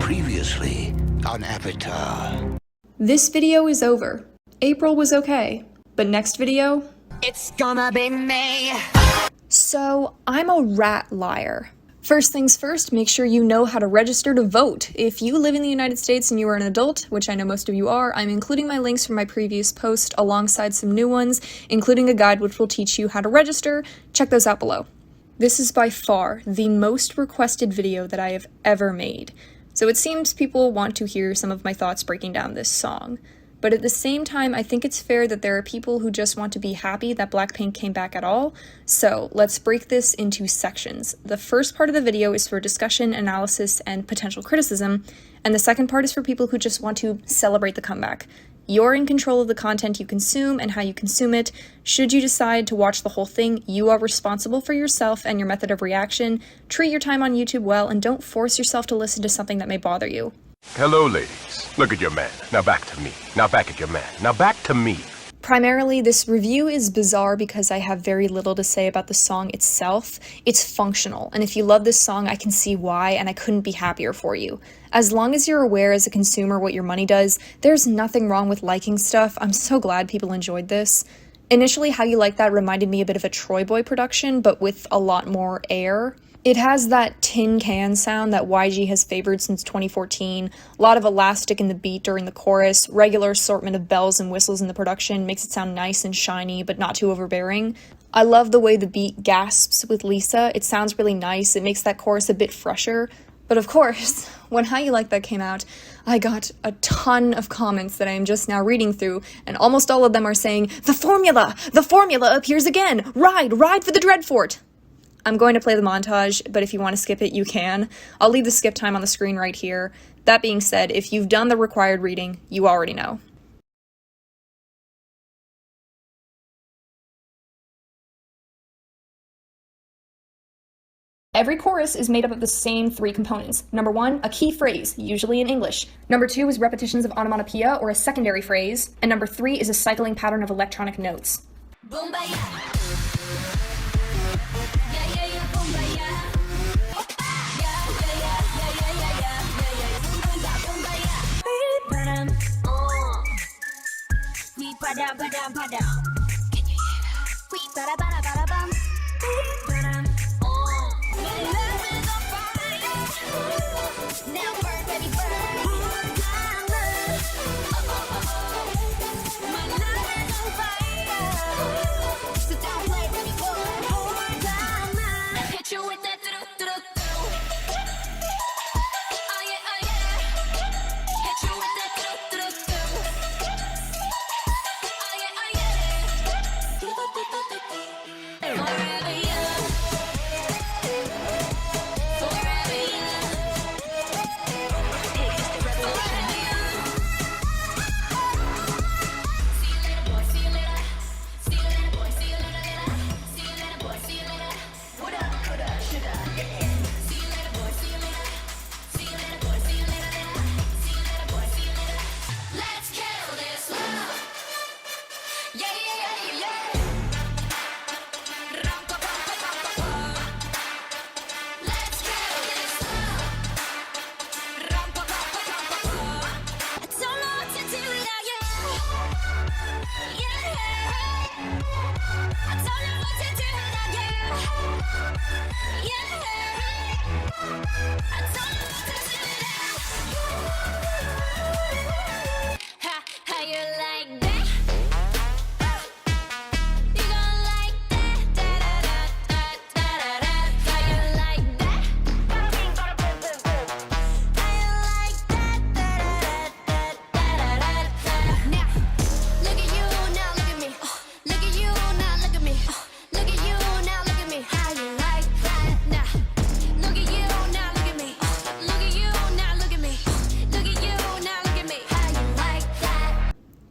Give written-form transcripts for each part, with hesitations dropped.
Previously on Avatar. This video is over. April was okay, but next video? It's gonna be me. So, I'm a rat liar. First things first, make sure you know how to register to vote. If you live in the United States and you are an adult, which I know most of you are, I'm including my links from my previous post alongside some new ones, including a guide which will teach you how to register. Check those out below. This is by far the most requested video that I have ever made. So it seems people want to hear some of my thoughts breaking down this song. But at the same time, I think it's fair that there are people who just want to be happy that Blackpink came back at all. So let's break this into sections. The first part of the video is for discussion, analysis, and potential criticism, and the second part is for people who just want to celebrate the comeback. You're in control of the content you consume and how you consume it. Should you decide to watch the whole thing, you are responsible for yourself and your method of reaction. Treat your time on YouTube well, and don't force yourself to listen to something that may bother you. Hello, ladies. Look at your man. Now back to me. Now back at your man. Now back to me. Primarily, this review is bizarre because I have very little to say about the song itself. It's functional, and if you love this song, I can see why, and I couldn't be happier for you. As long as you're aware as a consumer what your money does, there's nothing wrong with liking stuff. I'm so glad people enjoyed this. Initially, How You Like That reminded me a bit of a Troy Boy production, but with a lot more air. It has that tin can sound that YG has favored since 2014, a lot of elastic in the beat during the chorus, regular assortment of bells and whistles in the production makes it sound nice and shiny, but not too overbearing. I love the way the beat gasps with Lisa. It sounds really nice, it makes that chorus a bit fresher. But of course, when How You Like That came out, I got a ton of comments that I am just now reading through, and almost all of them are saying, The formula appears again! Ride for the Dreadfort! I'm going to play the montage, but if you want to skip it, you can. I'll leave the skip time on the screen right here. That being said, if you've done the required reading, you already know. Every chorus is made up of the same three components. Number one, a key phrase, usually in English. Number two is repetitions of onomatopoeia, or a secondary phrase. And number three is a cycling pattern of electronic notes.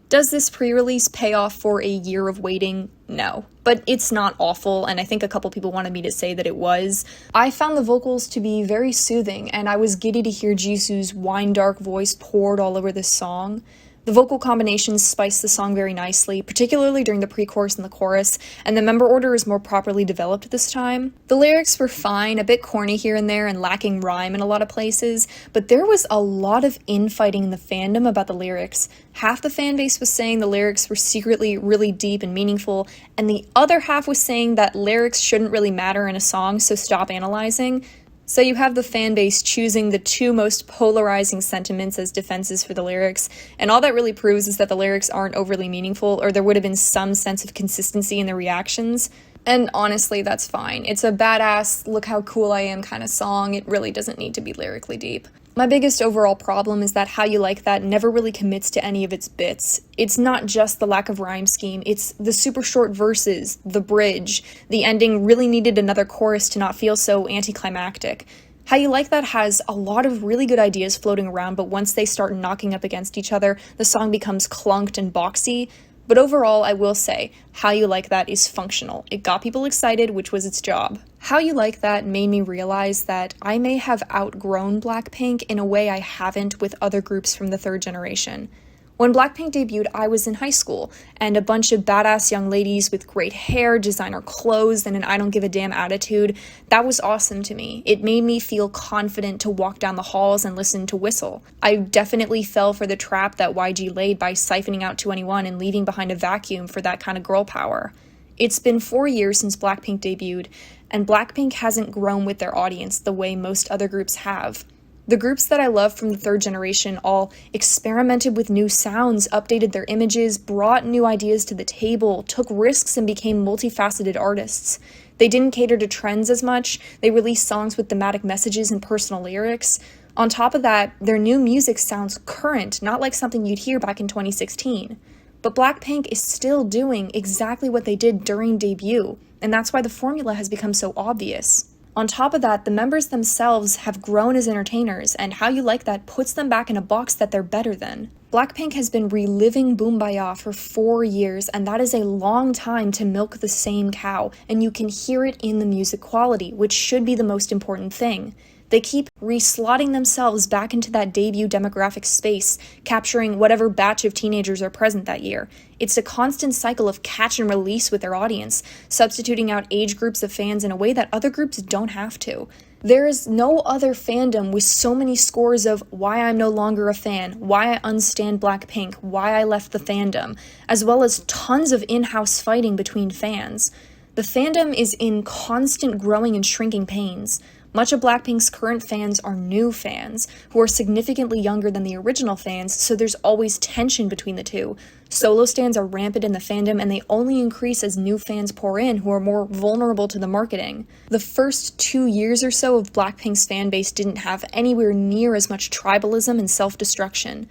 Does this pre-release pay off for a year of waiting? No. But it's not awful, and I think a couple people wanted me to say that it was. I found the vocals to be very soothing, and I was giddy to hear Jisoo's wine-dark voice poured all over this song. The vocal combinations spice the song very nicely, particularly during the pre-chorus and the chorus, and the member order is more properly developed this time. The lyrics were fine, a bit corny here and there and lacking rhyme in a lot of places, but there was a lot of infighting in the fandom about the lyrics. Half the fanbase was saying the lyrics were secretly really deep and meaningful, and the other half was saying that lyrics shouldn't really matter in a song, so stop analyzing. So you have the fanbase choosing the two most polarizing sentiments as defenses for the lyrics, and all that really proves is that the lyrics aren't overly meaningful, or there would have been some sense of consistency in the reactions. And honestly, that's fine. It's a badass, look how cool I am kind of song. It really doesn't need to be lyrically deep. My biggest overall problem is that How You Like That never really commits to any of its bits. It's not just the lack of rhyme scheme, it's the super short verses, the bridge. The ending really needed another chorus to not feel so anticlimactic. How You Like That has a lot of really good ideas floating around, but once they start knocking up against each other, the song becomes clunked and boxy. But overall, I will say, How You Like That is functional. It got people excited, which was its job. How You Like That made me realize that I may have outgrown Blackpink in a way I haven't with other groups from the third generation. When Blackpink debuted, I was in high school, and a bunch of badass young ladies with great hair, designer clothes, and an I don't give a damn attitude, that was awesome to me. It made me feel confident to walk down the halls and listen to Whistle. I definitely fell for the trap that YG laid by siphoning out 2NE1 and leaving behind a vacuum for that kind of girl power. It's been 4 years since Blackpink debuted, and Blackpink hasn't grown with their audience the way most other groups have. The groups that I love from the third generation all experimented with new sounds, updated their images, brought new ideas to the table, took risks, and became multifaceted artists. They didn't cater to trends as much, they released songs with thematic messages and personal lyrics. On top of that, their new music sounds current, not like something you'd hear back in 2016. But Blackpink is still doing exactly what they did during debut, and that's why the formula has become so obvious. On top of that, the members themselves have grown as entertainers, and How You Like That puts them back in a box that they're better than. Blackpink has been reliving Boombayah for 4 years, and that is a long time to milk the same cow, and you can hear it in the music quality, which should be the most important thing. They keep reslotting themselves back into that debut demographic space, capturing whatever batch of teenagers are present that year. It's a constant cycle of catch and release with their audience, substituting out age groups of fans in a way that other groups don't have to. There is no other fandom with so many scores of why I'm no longer a fan, why I unstand Blackpink, why I left the fandom, as well as tons of in-house fighting between fans. The fandom is in constant growing and shrinking pains. Much of Blackpink's current fans are new fans, who are significantly younger than the original fans, so there's always tension between the two. Solo stans are rampant in the fandom, and they only increase as new fans pour in who are more vulnerable to the marketing. The first 2 years or so of Blackpink's fanbase didn't have anywhere near as much tribalism and self-destruction.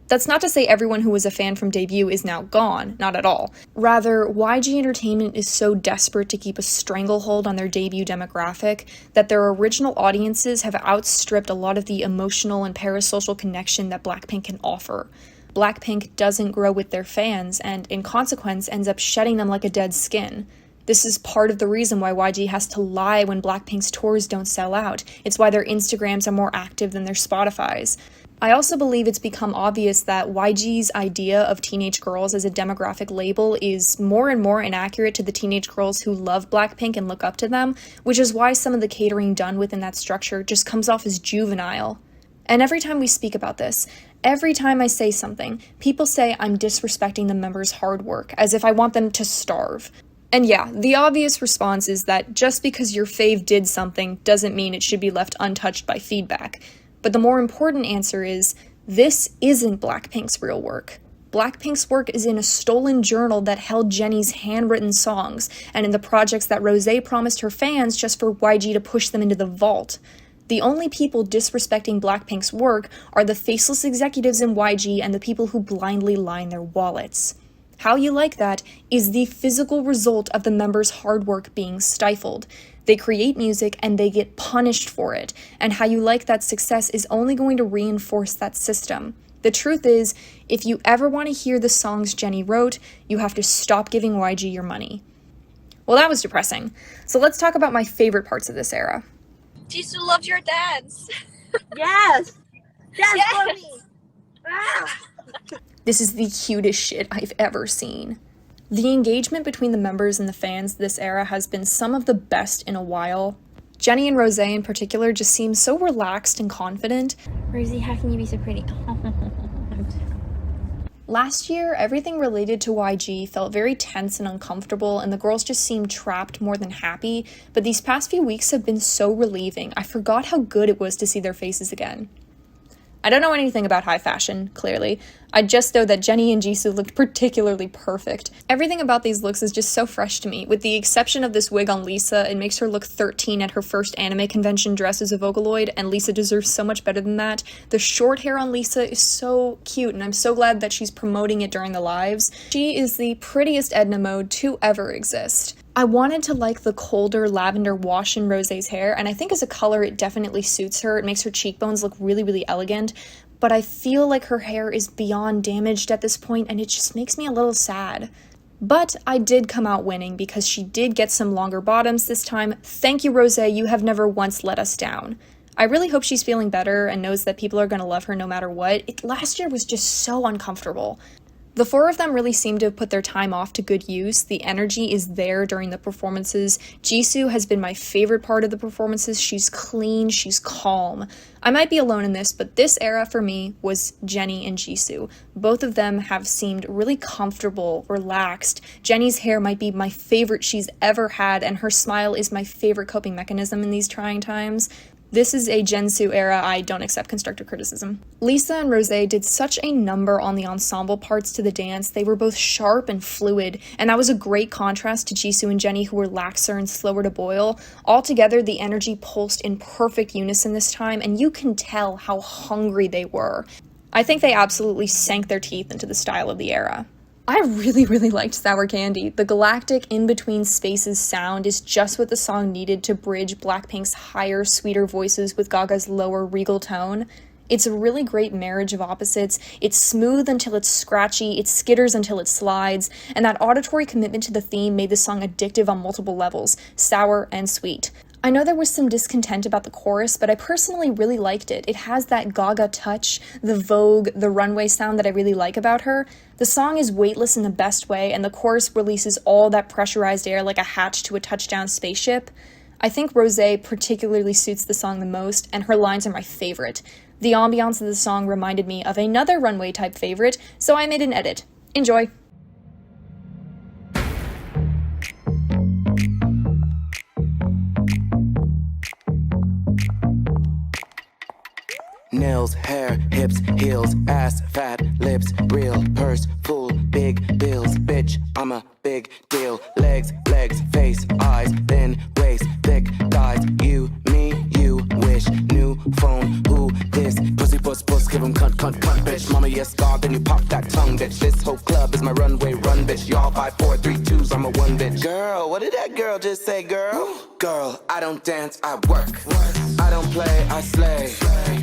That's not to say everyone who was a fan from debut is now gone, not at all. Rather, YG Entertainment is so desperate to keep a stranglehold on their debut demographic that their original audiences have outstripped a lot of the emotional and parasocial connection that Blackpink can offer. Blackpink doesn't grow with their fans, and in consequence ends up shedding them like a dead skin. This is part of the reason why YG has to lie when Blackpink's tours don't sell out. It's why their Instagrams are more active than their Spotifys. I also believe it's become obvious that YG's idea of teenage girls as a demographic label is more and more inaccurate to the teenage girls who love Blackpink and look up to them, which is why some of the catering done within that structure just comes off as juvenile. And every time we speak about this, every time I say something, people say I'm disrespecting the members' hard work, as if I want them to starve. And yeah, the obvious response is that just because your fave did something doesn't mean it should be left untouched by feedback. But the more important answer is, this isn't Blackpink's real work. Blackpink's work is in a stolen journal that held Jennie's handwritten songs, and in the projects that Rosé promised her fans just for YG to push them into the vault. The only people disrespecting Blackpink's work are the faceless executives in YG and the people who blindly line their wallets. How You Like That is the physical result of the members' hard work being stifled. They create music and they get punished for it, and How You Like That success is only going to reinforce that system. The truth is, if you ever want to hear the songs Jennie wrote, you have to stop giving YG your money. Well, that was depressing. So let's talk about my favorite parts of this era. Jisoo loved your dance. Yes! Dance Yes! for me! Ah! This is the cutest shit I've ever seen. The engagement between the members and the fans this era has been some of the best in a while. Jennie and Rose in particular just seem so relaxed and confident. Rosie, how can you be so pretty? Last year, everything related to YG felt very tense and uncomfortable, and the girls just seemed trapped more than happy, but these past few weeks have been so relieving. I forgot how good it was to see their faces again. I don't know anything about high fashion, clearly. I just know that Jennie and Jisoo looked particularly perfect. Everything about these looks is just so fresh to me. With the exception of this wig on Lisa, it makes her look 13 at her first anime convention dressed as a Vocaloid, and Lisa deserves so much better than that. The short hair on Lisa is so cute, and I'm so glad that she's promoting it during the lives. She is the prettiest Edna mode to ever exist. I wanted to like the colder lavender wash in Rose's hair, and I think as a color it definitely suits her. It makes her cheekbones look really, really elegant, but I feel like her hair is beyond damaged at this point, and it just makes me a little sad. But I did come out winning because she did get some longer bottoms this time. Thank you, Rose, you have never once let us down. I really hope she's feeling better and knows that people are going to love her no matter what. Last year was just so uncomfortable. The four of them really seem to have put their time off to good use. The energy is there during the performances. Jisoo has been my favorite part of the performances. She's clean, she's calm. I might be alone in this, but this era for me was Jennie and Jisoo. Both of them have seemed really comfortable, relaxed. Jennie's hair might be my favorite she's ever had, and her smile is my favorite coping mechanism in these trying times. This is a Jensu era. I don't accept constructive criticism. Lisa and Rose did such a number on the ensemble parts to the dance. They were both sharp and fluid, and that was a great contrast to Jisoo and Jennie, who were laxer and slower to boil. Altogether, the energy pulsed in perfect unison this time, and you can tell how hungry they were. I think they absolutely sank their teeth into the style of the era. I really liked Sour Candy. The galactic in-between spaces sound is just what the song needed to bridge Blackpink's higher, sweeter voices with Gaga's lower, regal tone. It's a really great marriage of opposites. It's smooth until it's scratchy, it skitters until it slides, and that auditory commitment to the theme made the song addictive on multiple levels, sour and sweet. I know there was some discontent about the chorus, but I personally really liked it. It has that Gaga touch, the Vogue, the runway sound that I really like about her. The song is weightless in the best way, and the chorus releases all that pressurized air like a hatch to a touchdown spaceship. I think Rose particularly suits the song the most, and her lines are my favorite. The ambiance of the song reminded me of another runway-type favorite, so I made an edit. Enjoy! Nails, hair, hips, heels, ass, fat, lips, real, purse, full, big bills, bitch, I'm a big deal. Legs, face, eyes, thin waist, thick thighs, you, me, you, wish, new phone, who, this, pussy, puss, give 'em cunt, bitch. Mama, yes, God, then you pop that tongue, bitch. This whole club is my runway, run, bitch. Y'all 5, 4, 3, 2s, I'm a one, bitch. Girl, what did that girl just say, girl? Girl, I don't dance, I work. I don't play, I slay.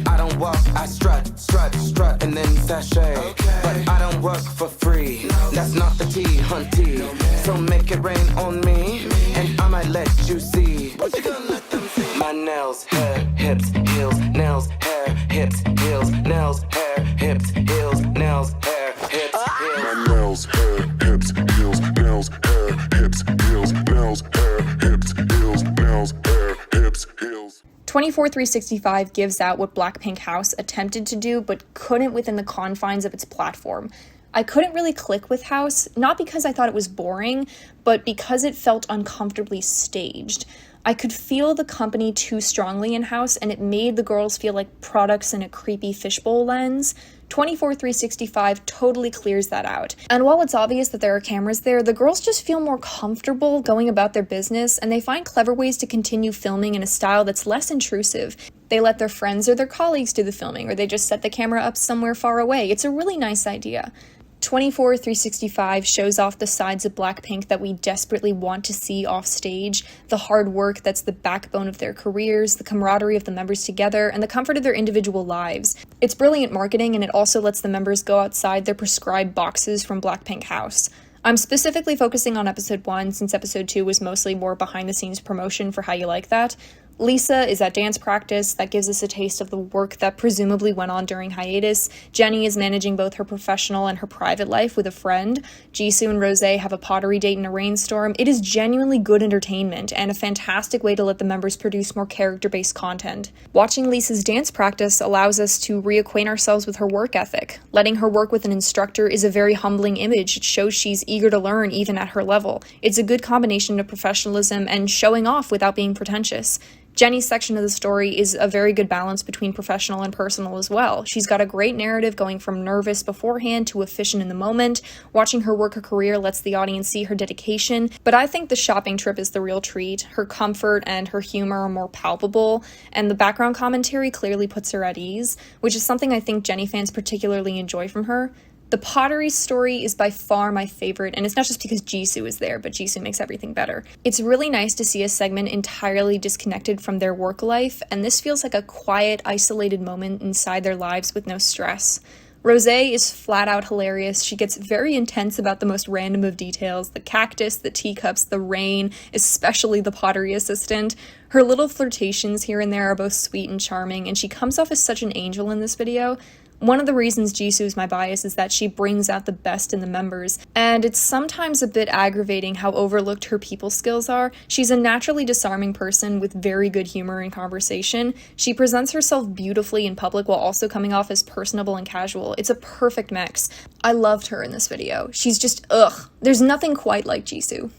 I don't walk, I strut, and then sashay. But I don't work for free. That's not the tea, hunty. So make it rain on me, and I might let you see. What you gonna let them see? My nails, hair, hips, heels, nails, hair, hips, heels, nails, hair, hips, heels, nails, hair, hips, heels. My nails, hair, hips, heels, nails, hair, hips, heels, nails, hair, hips, heels, nails, hair, hips, heels. 24/365 gives out what Blackpink House attempted to do, but couldn't within the confines of its platform. I couldn't really click with House, not because I thought it was boring, but because it felt uncomfortably staged. I could feel the company too strongly in House, and it made the girls feel like products in a creepy fishbowl lens. 24/365 totally clears that out. And while it's obvious that there are cameras there, the girls just feel more comfortable going about their business, and they find clever ways to continue filming in a style that's less intrusive. They let their friends or their colleagues do the filming, or they just set the camera up somewhere far away. It's a really nice idea. 24/365 shows off the sides of Blackpink that we desperately want to see off stage, the hard work that's the backbone of their careers, the camaraderie of the members together, and the comfort of their individual lives. It's brilliant marketing, and it also lets the members go outside their prescribed boxes from Blackpink House. I'm specifically focusing on episode 1 since episode 2 was mostly more behind the scenes promotion for How You Like That. Lisa is at dance practice. That gives us a taste of the work that presumably went on during hiatus. Jenny is managing both her professional and her private life with a friend. Jisoo and Rose have a pottery date in a rainstorm. It is genuinely good entertainment and a fantastic way to let the members produce more character-based content. Watching Lisa's dance practice allows us to reacquaint ourselves with her work ethic. Letting her work with an instructor is a very humbling image. It shows she's eager to learn even at her level. It's a good combination of professionalism and showing off without being pretentious. Jenny's section of the story is a very good balance between professional and personal as well. She's got a great narrative going from nervous beforehand to efficient in the moment. Watching her work her career lets the audience see her dedication, but I think the shopping trip is the real treat. Her comfort and her humor are more palpable, and the background commentary clearly puts her at ease, which is something I think Jenny fans particularly enjoy from her. The pottery story is by far my favorite, and it's not just because Jisoo is there, but Jisoo makes everything better. It's really nice to see a segment entirely disconnected from their work life, and this feels like a quiet, isolated moment inside their lives with no stress. Rose is flat out hilarious. She gets very intense about the most random of details, the cactus, the teacups, the rain, especially the pottery assistant. Her little flirtations here and there are both sweet and charming, and she comes off as such an angel in this video. One of the reasons Jisoo is my bias is that she brings out the best in the members, and it's sometimes a bit aggravating how overlooked her people skills are. She's a naturally disarming person with very good humor and conversation. She presents herself beautifully in public while also coming off as personable and casual. It's a perfect mix. I loved her in this video. She's just, ugh. There's nothing quite like Jisoo.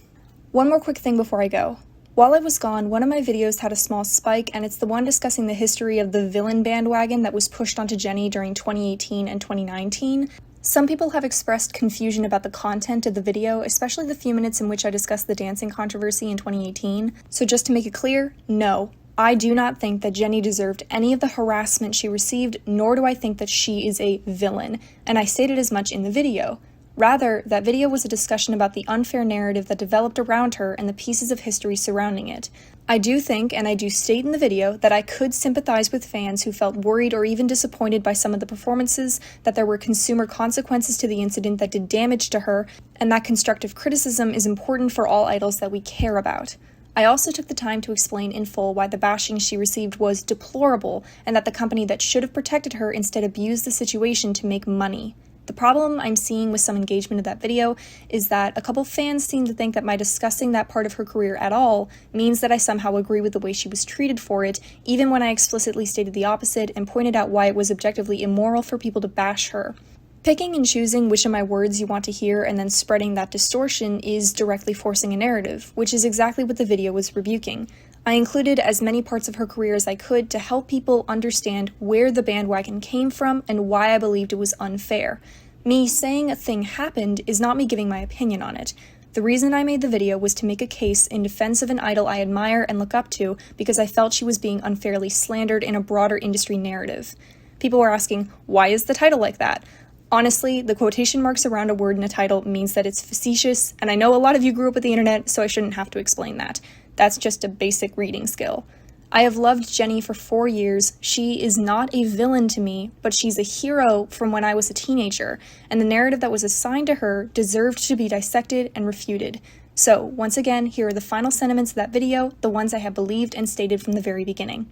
One more quick thing before I go. While I was gone, one of my videos had a small spike, and it's the one discussing the history of the villain bandwagon that was pushed onto Jenny during 2018 and 2019. Some people have expressed confusion about the content of the video, especially the few minutes in which I discussed the dancing controversy in 2018. So just to make it clear, no, I do not think that Jenny deserved any of the harassment she received, nor do I think that she is a villain, and I stated as much in the video. Rather, that video was a discussion about the unfair narrative that developed around her and the pieces of history surrounding it. I do think, and I do state in the video, that I could sympathize with fans who felt worried or even disappointed by some of the performances, that there were consumer consequences to the incident that did damage to her, and that constructive criticism is important for all idols that we care about. I also took the time to explain in full why the bashing she received was deplorable, and that the company that should have protected her instead abused the situation to make money. The problem I'm seeing with some engagement of that video is that a couple fans seem to think that my discussing that part of her career at all means that I somehow agree with the way she was treated for it, even when I explicitly stated the opposite and pointed out why it was objectively immoral for people to bash her. Picking and choosing which of my words you want to hear and then spreading that distortion is directly forcing a narrative, which is exactly what the video was rebuking. I included as many parts of her career as I could to help people understand where the bandwagon came from and why I believed it was unfair. Me saying a thing happened is not me giving my opinion on it. The reason I made the video was to make a case in defense of an idol I admire and look up to because I felt she was being unfairly slandered in a broader industry narrative. People were asking, why is the title like that? Honestly, the quotation marks around a word in a title means that it's facetious, and I know a lot of you grew up with the internet, so I shouldn't have to explain that. That's just a basic reading skill. I have loved Jenny for 4 years. She is not a villain to me, but she's a hero from when I was a teenager, and the narrative that was assigned to her deserved to be dissected and refuted. So, once again, here are the final sentiments of that video, the ones I have believed and stated from the very beginning.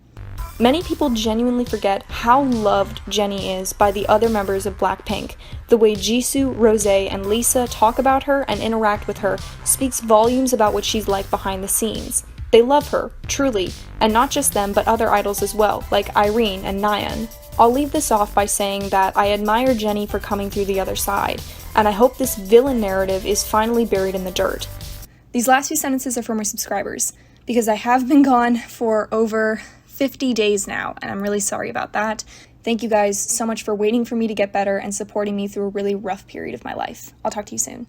Many people genuinely forget how loved Jenny is by the other members of Blackpink. The way Jisoo, Rose, and Lisa talk about her and interact with her speaks volumes about what she's like behind the scenes. They love her, truly, and not just them but other idols as well, like Irene and Nayeon. I'll leave this off by saying that I admire Jenny for coming through the other side, and I hope this villain narrative is finally buried in the dirt. These last few sentences are for my subscribers, because I have been gone for over 50 days now, and I'm really sorry about that. Thank you guys so much for waiting for me to get better and supporting me through a really rough period of my life. I'll talk to you soon.